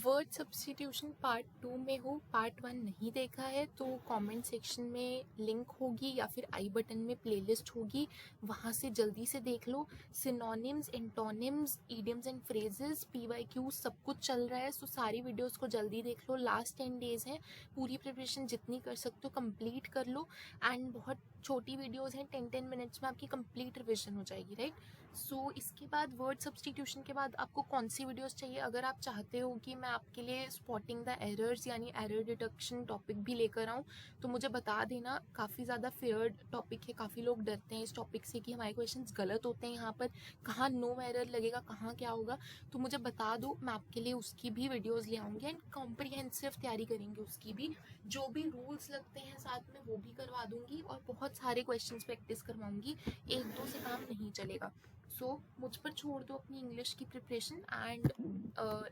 Word substitution part 2 में हो, part 1 नहीं देखा है तो कमेंट सेक्शन में लिंक होगी या फिर आई बटन में प्लेलिस्ट होगी, वहाँ से जल्दी से देख लो। Synonyms, antonyms, idioms and phrases, PYQ सब कुछ चल रहा है, सो सारी वीडियोस को जल्दी देख लो। लास्ट 10 डेज हैं, पूरी प्रिपरेशन जितनी कर सकते हो कंप्लीट कर लो। एंड बहुत छोटी वीडियोस हैं, 10-10 मिनट्स में आपकी कंप्लीट रिविजन हो जाएगी, राइट। सो इसके बाद वर्ड सब्स्टिट्यूशन के बाद आपको कौन सी वीडियोस चाहिए? अगर आप चाहते हो कि मैं आपके लिए स्पॉटिंग द एरर्स यानी एरर डिटेक्शन टॉपिक भी लेकर आऊँ तो मुझे बता देना। काफ़ी ज़्यादा फेयर्ड टॉपिक है, काफ़ी लोग डरते हैं इस टॉपिक से कि हमारे क्वेश्चंस गलत होते हैं, यहाँ पर कहाँ नो एरर लगेगा, कहाँ क्या होगा, तो मुझे बता दो, मैं आपके लिए उसकी भी वीडियोज़ ले आऊँगी एंड कॉम्प्रिहेंसिव तैयारी करेंगे उसकी भी। जो भी रूल्स लगते हैं साथ में वो भी करवा दूंगी और बहुत सारे क्वेश्चंस प्रैक्टिस करवाऊंगी, एक दो से काम नहीं चलेगा। सो मुझ पर छोड़ दो अपनी इंग्लिश की preparation and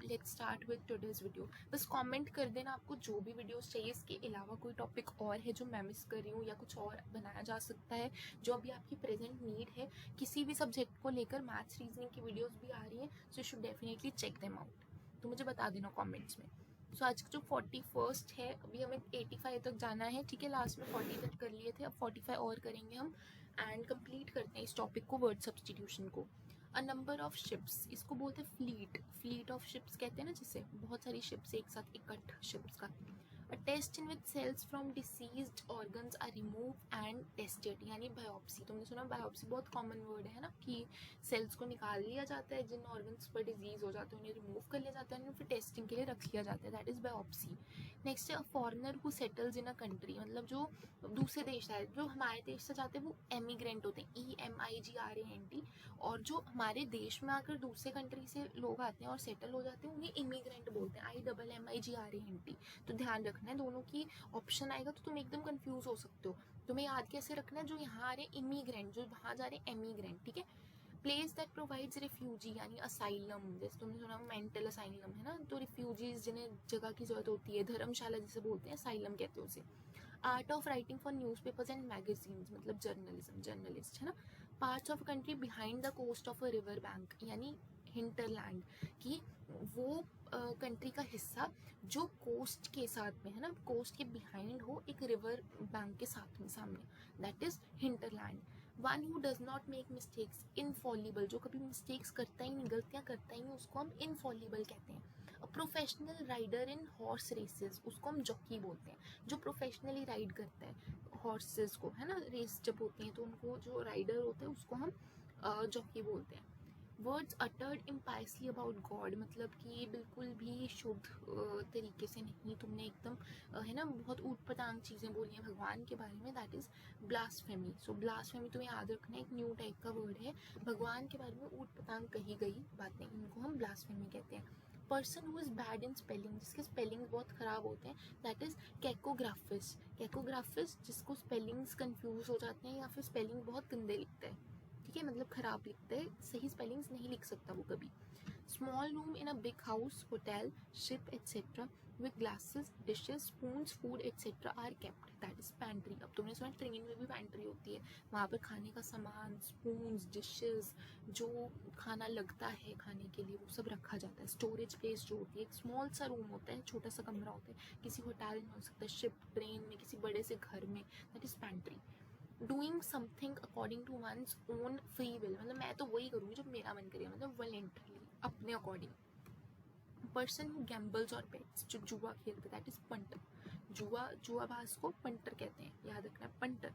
let's start with today's video. बस कमेंट कर देना आपको जो भी वीडियोस चाहिए, इसके अलावा कोई टॉपिक और है जो मैं मिस कर रही हूँ या कुछ और बनाया जा सकता है जो अभी आपकी प्रेजेंट नीड है। किसी भी सब्जेक्ट को लेकर मैथ्स रीजनिंग की वीडियोस भी आ रही हैं, so you should definitely check them out. तो मुझे बता देना कॉमेंट्स में। सो आज का जो 41st है, अभी हमें 85 तक जाना है, ठीक है। लास्ट में 40 तक कर लिए थे, अब 45 और करेंगे हम एंड कंप्लीट करते हैं इस टॉपिक को, वर्ड सब्स्टिट्यूशन को। अ नंबर ऑफ शिप्स, इसको बोलते हैं फ्लीट, फ्लीट ऑफ शिप्स कहते हैं ना, जिसे बहुत सारी शिप्स एक साथ, इकट्ठ शिप्स का। A test in which cells from diseased organs are remove and tested, यानी बायोप्सी। तुमने सुना बायोप्सी बहुत कॉमन वर्ड है ना, कि सेल्स को निकाल लिया जाता है, जिन ऑर्गन्स पर डिजीज हो जाते हैं उन्हें रिमूव कर लिया जाता है, फिर टेस्टिंग के लिए रख लिया जाता है, दैट इज बायोप्सी। नेक्स्ट है a foreigner who settles in a country, मतलब जो दूसरे देश है, जो हमारे देश से जाते हैं वो एमिग्रेंट होते हैं, EMIGRANT। और जो हमारे देश में आकर दूसरे कंट्री से लोग आते हैं और सेटल हो जाते हैं उन्हें इमिग्रेंट बोलते हैं, IMMIGRANT। तो ध्यान रखना है, दोनों की ऑप्शन आएगा तो तुम एकदम कंफ्यूज हो सकते हो। तुम्हें याद कैसे रखना है, जो यहाँ आ रहे इमिग्रेंट, जो वहाँ जा रहे एमिग्रेंट, ठीक है। प्लेस दैट प्रोवाइड्स रिफ्यूजी यानी असाइलम, जैसे तुमने सुना मेंटल असाइलम है ना, तो रिफ्यूजीज जिन्हें जगह की जरूरत होती है, धर्मशाला जिसे बोलते हैं, असाइलम कहते हैं उसे। Art of writing for newspapers and magazines, मतलब जर्नलिज्म, जर्नलिस्ट है ना। Parts of country behind the coast of a river bank, यानी हिंटरलैंड, कि वो कंट्री का हिस्सा जो कोस्ट के साथ में है ना, कोस्ट के बिहाइंड हो, एक रिवर बैंक के साथ में सामने, that is hinterland. One who does not make mistakes, Infallible, जो कभी मिस्टेक्स करता ही नहीं, गलतियाँ करता ही नहीं, उसको हम इनफॉलिबल कहते हैं। A professional rider in horse races, उसको हम जॉकी बोलते हैं, जो प्रोफेशनली राइड करता है हॉर्सेस को, है ना, रेस जब होती है तो उनको जो राइडर होते हैं उसको हम जॉकी बोलते हैं। वर्ड्स अटर्ड इम्पायसली अबाउट गॉड, मतलब कि बिल्कुल भी शुद्ध तरीके से नहीं, तुमने एकदम है ना बहुत ऊट पटांग चीज़ें बोली हैं भगवान के बारे में, that is blasphemy. So blasphemy तुम्हें याद रखना है, एक न्यू टाइप का वर्ड है, भगवान के बारे में ऊट पटांग कही गई बातें, इनको हम ब्लास्फेमी कहते हैं। Person who is bad in spelling, जिसके स्पेलिंग बहुत ख़राब होते हैं, दैट इज़ कैकोग्राफिस। कैकोग्राफिस जिसको स्पेलिंग्स कंफ्यूज हो जाते हैं या फिर स्पेलिंग बहुत गंदे लिखते हैं, ठीक है, मतलब खराब लिखते हैं, सही स्पेलिंग्स नहीं लिख सकता वो कभी। Small room in a big house, hotel, ship etcetera with glasses, dishes, spoons, food etcetera are kept, that is pantry. अब तुमने सुना ट्रेन में भी पैंट्री होती है, वहाँ पर खाने का सामान, स्पून्स, डिशेस, जो खाना लगता है खाने के लिए वो सब रखा जाता है। स्टोरेज प्लेस जो होती है, एक स्मॉल सा रूम होता है, छोटा सा कमरा होता है, किसी होटल में हो सकता है, शिप, ट्रेन में, किसी बड़े से घर में, that is pantry. Doing something according to one's own free will, मतलब मैं तो वही करूँगी जो मेरा मन करेगा, मतलब वॉलेंटरली, अपने अकॉर्डिंग। पर्सन हु गैम्बल्स और बेट्स, जो जुआ खेलते, दैट इज पंटर। जुआबाज को पंटर कहते हैं, याद रखना है, punter.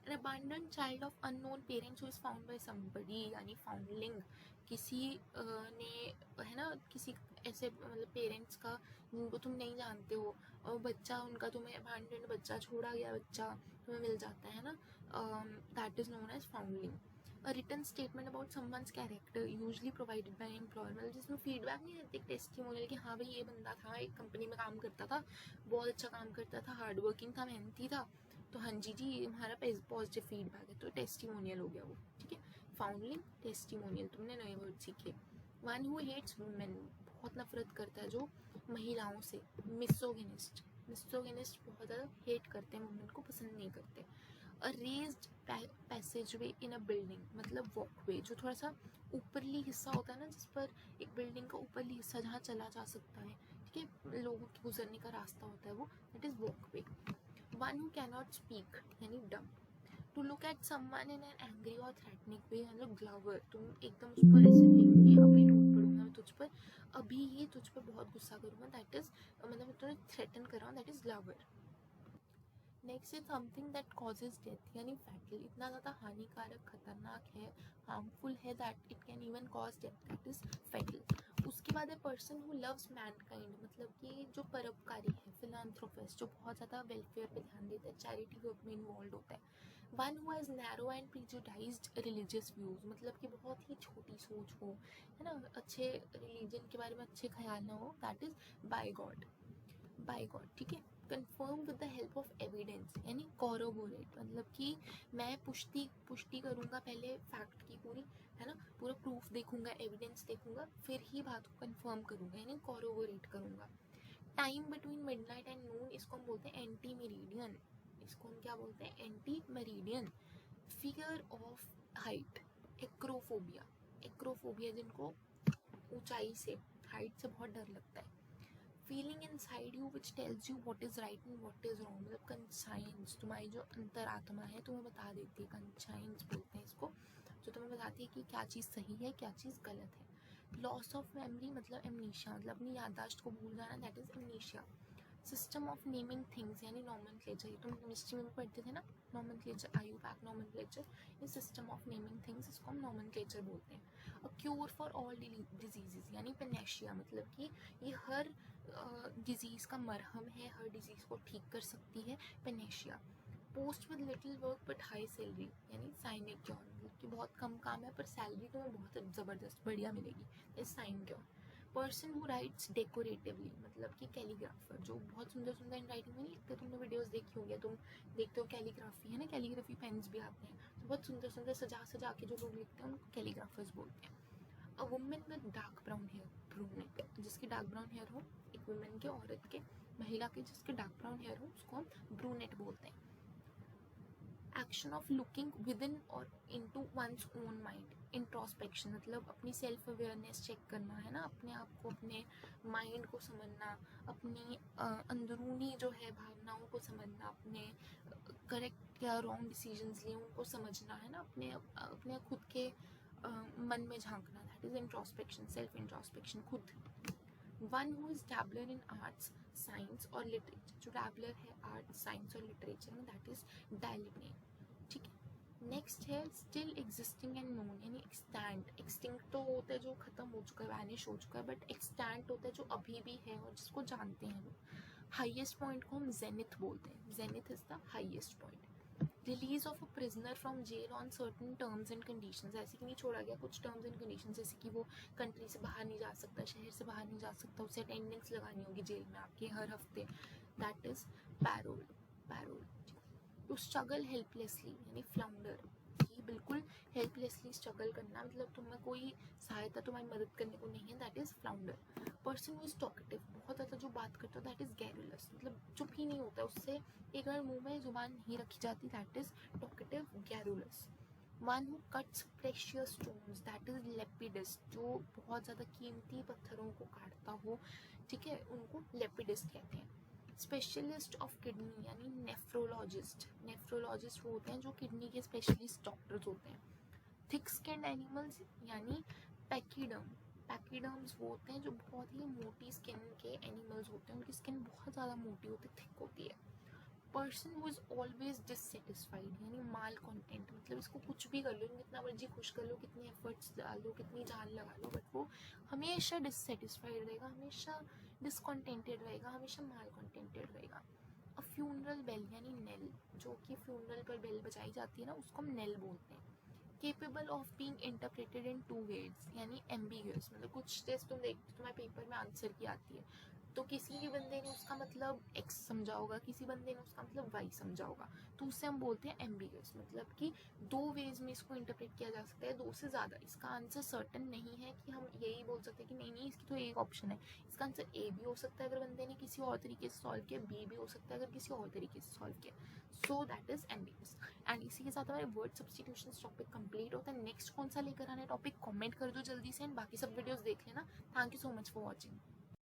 An abandoned child of unknown parents who is found by somebody, यानी फाउंडलिंग, किसी ने है ना, किसी ऐसे मतलब पेरेंट्स का जिनको तुम नहीं जानते हो, और बच्चा उनका, तुम्हें अबैंडन्ड बच्चा, छोड़ा गया बच्चा तुम्हें मिल जाता है ना, that is known as foundling. A written statement about someone's character usually provided by employer, मतलब जिसमें फीडबैक नहीं देते, एक टेस्टिमोनियल कि हाँ भाई ये बंदा था, एक कंपनी में काम करता था, बहुत अच्छा काम करता था, हार्ड वर्किंग था, मेहनती था, तो हाँ जी जी हमारा पॉजिटिव फीडबैक है, तो टेस्टिमोनियल हो गया वो, ठीक है। फाउंडलिंग, टेस्टिमोनियल, तुमने नए वर्ड सीखे। वन हु हेट्स वुमेन, बहुत नफरत करता है जो महिलाओं से। मिसोगिनिस्ट, मिसोगिनिस्ट बहुत ज़्यादा हेट करते हैं, वुमेन को पसंद नहीं करते। अ रेज्ड पैसेजवे इन अ बिल्डिंग, मतलब वॉकवे, जो थोड़ा सा ऊपरली हिस्सा होता है ना, जिस पर एक बिल्डिंग का ऊपरली हिस्सा जहाँ चला जा सकता है, ठीक है, लोगों के गुजरने का रास्ता होता है वो, that is walkway. One who cannot speak यानी dumb. To look at someone in an angry और थ्रेटनिंग वे, मतलब ग्लवर, तुम एकदम उस पर ऐसे देखोगे, अभी टूट पड़ूंगा मैं तुझ पर, अभी ही तुझ पर बहुत गुस्सा करूंगा, दैट इज मतलब मैं तुम्हें थ्रेटन कर रहा हूँ, that is glower. Next is something that causes death यानी फैटल, इतना ज़्यादा हानिकारक, खतरनाक है, हार्मफुल है that it can even cause death, that is fatal. उसके बाद है पर्सन हु लव्स मैनकाइंड, मतलब कि जो परोपकारी है, फिलांथ्रोपिस्ट, जो बहुत ज़्यादा वेलफेयर पे ध्यान देता है, चैरिटी वर्क में इन्वॉल्व होता है। One who has narrow and prejudiced religious views, मतलब कि बहुत ही छोटी सोच हो, है ना, अच्छे रिलीजन के बारे में अच्छे ख्याल ना हो, that is by god, by god, ठीक है। Confirm with the help of evidence यानी कॉरोबोरेट, मतलब कि मैं पुष्टि करूंगा पहले फैक्ट की पूरी, है ना, पूरा प्रूफ देखूंगा, एविडेंस देखूंगा, फिर ही बात को कन्फर्म करूंगा यानी कॉरोबोरेट करूंगा। टाइम बिटवीन मिडनाइट एंड नून, इसको हम बोलते हैं एंटी मेरिडियन, इसको हम क्या बोलते हैं, anti meridian. Fear of height, acrophobia, acrophobia जिनको ऊंचाई से, हाइट से बहुत डर लगता है। Feeling inside you which tells you what is right and what is wrong, मतलब कंसाइंस, तुम्हारी जो अंतरात्मा है तुम्हें बता देती है, कंसाइंस बोलते हैं इसको, जो तुम्हें बताती है कि क्या चीज़ सही है क्या चीज़ गलत है। लॉस ऑफ मेमोरी मतलब एमनीशिया, मतलब अपनी याददाश्त को भूल जाना, that is amnesia. System of naming things यानी नॉमेनक्लेचर, ये तुम केमिस्ट्री में भी पढ़ते थे ना, नॉमेनक्लेचर, आयुपैक नॉमेनक्लेचर, ये सिस्टम ऑफ नेमिंग थिंग्स, इसको हम नॉमेनक्लेचर बोलते हैं। अ क्यूर फॉर ऑल डिजीजेस यानी पेनेशिया, मतलब कि ये हर डिजीज़ का मरहम है, हर डिजीज़ को ठीक कर सकती है, Panacea. Post with little work but high salary यानी साइनेक्योर, मतलब कि बहुत कम काम है पर सैलरी तुम्हें बहुत ज़बरदस्त बढ़िया मिलेगी, इज साइनेक्योर। पर्सन हु राइट्स डेकोरेटिवली, मतलब कि कैलीग्राफर, जो बहुत सुंदर सुंदर इन राइटिंग में नहीं लिखते, तुमने वीडियोस देखी होंगी, तुम देखते हो कैलीग्राफी, है ना, कैलीग्राफी पेन्स भी आते हैं, तो बहुत सुंदर सुंदर सजा सजा के जो लोग लिखते हैं उनको कैलीग्राफर्स बोलते हैं। A woman with dark brown hair, brunette, जिसके डार्क ब्राउन हेयर हो, एक वुमेन के, औरत के, महिला के जिसके डार्क ब्राउन हेयर हो, उसको हम ब्रूनेट बोलते हैं। Action of looking within और into one's own mind, introspection, मतलब अपनी सेल्फ अवेयरनेस चेक करना, है ना, अपने आप को, अपने माइंड को समझना, अपनी अंदरूनी जो है भावनाओं को समझना, अपने करेक्ट या रॉन्ग डिसीजंस लिए उनको समझना, है ना, अपने अपने खुद के मन में झांकना, that is introspection, self introspection, खुद। One who is dabbler in arts, science और लिटरेचर, जो डैबलर है आर्ट, साइंस और लिटरेचर में, दैट इज डायलिनेट, ठीक है। नेक्स्ट है स्टिल एग्जिस्टिंग एंड नोन यानी एक्सटेंट, एक्सटिंक्ट तो होता है जो खत्म हो चुका है, वैनिश हो चुका है, बट एक्सटेंट होता है जो अभी भी है और जिसको जानते हैं लोग। हाईएस्ट पॉइंट को हम जेनिथ बोलते हैं, zenith is the highest point. Release of a prisoner from jail on certain terms and conditions, ऐसे कि नहीं छोड़ा गया, कुछ टर्म्स एंड कंडीशंस, जैसे कि वो कंट्री से बाहर नहीं जा सकता, शहर से बाहर नहीं जा सकता, उसे अटेंडेंस लगानी होगी जेल में आपके हर हफ्ते, that is parole, parole. To struggle helplessly यानी फ्लाउंडर, कि बिल्कुल हेल्पलेसली स्ट्रगल करना, मतलब तुम्हें कोई सहायता, तुम्हारी मदद करने को नहीं है, that is flounder. Person who is talkative, बहुत ज़्यादा जो बात करता है, दैट इज गैरुलस, मतलब चुप ही नहीं होता, उससे एक बार मुंह में जुबान नहीं रखी जाती, that is talkative, garrulous. One who cuts precious stones, that is lapidist, जो बहुत ज़्यादा कीमती पत्थरों को काटता हो, ठीक है, उनको लेपिडिस्ट कहते हैं। स्पेशलिस्ट ऑफ किडनी यानी नेफ्रोलॉजिस्ट, नेफ्रोलॉजिस्ट वो होते हैं जो किडनी के स्पेशलिस्ट डॉक्टर्स होते हैं। थिक स्किन्ड एनिमल्स यानी पैकीडर्म, पैकीडर्म्स वो होते हैं जो बहुत ही मोटी स्किन के एनिमल्स होते हैं, उनकी स्किन बहुत ज़्यादा मोटी होती है, थिक होती है। Person who is always dissatisfied यानी माल कंटेंट, मतलब इसको कुछ भी कर लो, कितना मर्जी खुश कर लो, कितनी एफर्ट्स डाल लो, कितनी जान लगा लो, बट वो हमेशा डिससेटिस्फाइड रहेगा, हमेशा डिसकंटेंटेड रहेगा, हमेशा माल कंटेंटेड रहेगा। अ फ्यूनरल बेल यानी नेल, जो कि फ्यूनरल पर बेल बजाई जाती है ना, उसको हम नेल बोलते हैं। Capable of being interpreted in two ways यानी एम्बिगुअस, मतलब कुछ जैसे तुम देखते हो तुम्हारे पेपर में आंसर की आती है, तो किसी भी बंदे ने उसका मतलब एक्स समझा होगा, किसी बंदे ने उसका मतलब वाई समझा होगा, तो उससे हम बोलते हैं एम्बिगुअस, मतलब कि दो वेज में इसको इंटरप्रेट किया जा सकता है, दो से ज़्यादा, इसका आंसर सर्टन नहीं है कि हम यही बोल सकते हैं कि नहीं नहीं इसकी तो एक ऑप्शन है, इसका आंसर ए भी हो सकता है अगर बंदे ने किसी और तरीके से सॉल्व किया, बी भी हो सकता है अगर किसी और तरीके से सॉल्व किया, so that is ambiguous. And इसी के साथ हमारे वर्ड सब्स्टिट्यूशन टॉपिक कंप्लीट होता है। नेक्स्ट कौन सा लेकर आना है टॉपिक, कमेंट कर दो जल्दी से, एंड बाकी सब वीडियोस देख लेना। Thank you so much for watching.